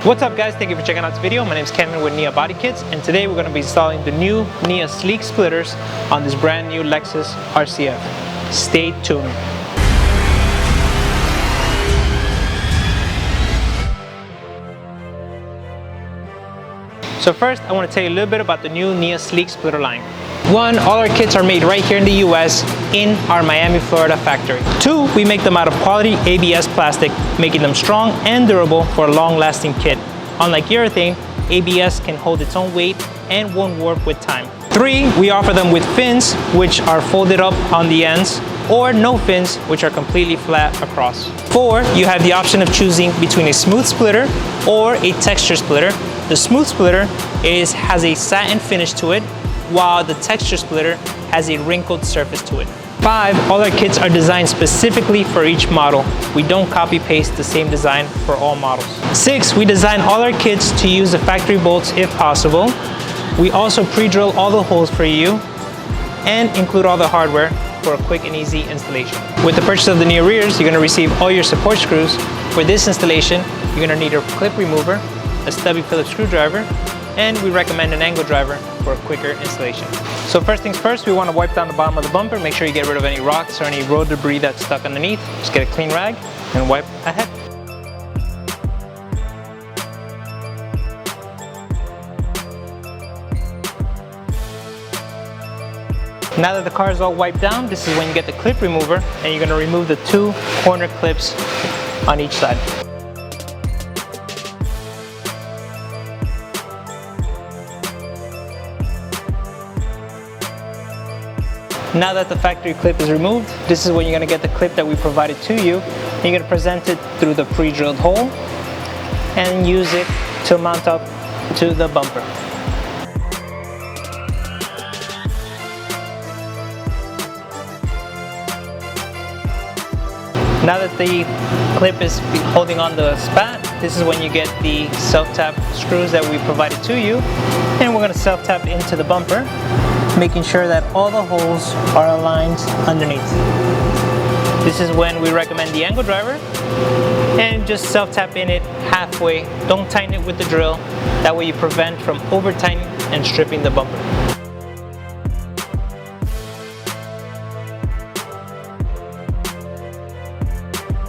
What's up guys, thank you for checking out this video. My name is Kevin with NIA Body Kits, and today we're going to be installing the new NIA Sleek splitters on this brand new Lexus RCF. Stay tuned. So first, I want to tell you a little bit about the new NIA Sleek splitter line. One, all our kits are made right here in the US in our Miami, Florida factory. Two, we make them out of quality ABS plastic, making them strong and durable for a long-lasting kit. Unlike urethane, ABS can hold its own weight and won't warp with time. Three, we offer them with fins, which are folded up on the ends, or no fins, which are completely flat across. Four, you have the option of choosing between a smooth splitter or a texture splitter. The smooth splitter has a satin finish to it, while the texture splitter has a wrinkled surface to it. Five, all our kits are designed specifically for each model. We don't copy paste the same design for all models. Six, we design all our kits to use the factory bolts if possible. We also pre-drill all the holes for you and include all the hardware for a quick and easy installation. With the purchase of the NIA rears, you're going to receive all your support screws. For this installation, you're going to need a clip remover, a stubby Phillips screwdriver, and we recommend an angle driver for a quicker installation. So first things first, we want to wipe down the bottom of the bumper, make sure you get rid of any rocks or any road debris that's stuck underneath. Just get a clean rag and wipe ahead. Now that the car is all wiped down, this is when you get the clip remover, and you're going to remove the two corner clips on each side. Now that the factory clip is removed, this is when you're going to get the clip that we provided to you. You're going to present it through the pre-drilled hole and use it to mount up to the bumper. Now that the clip is holding on the spat, this is when you get the self-tap screws that we provided to you, and we're going to self-tap into the bumper, making sure that all the holes are aligned underneath. This is when we recommend the angle driver, and just self-tap in it halfway. Don't tighten it with the drill. That way you prevent from over-tightening and stripping the bumper.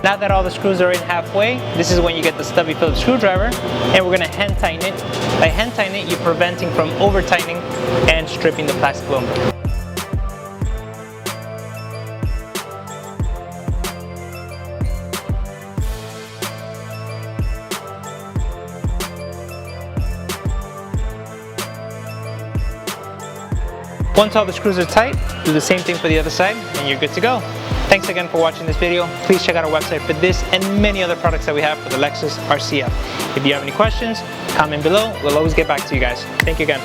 Now that all the screws are in halfway, this is when you get the stubby Phillips screwdriver, and we're going to hand tighten it. By hand tightening it, you're preventing from over tightening and stripping the plastic bumper. Once all the screws are tight, do the same thing for the other side and you're good to go. Thanks again for watching this video. Please check out our website for this and many other products that we have for the Lexus RCF. If you have any questions, comment below. We'll always get back to you guys. Thank you again.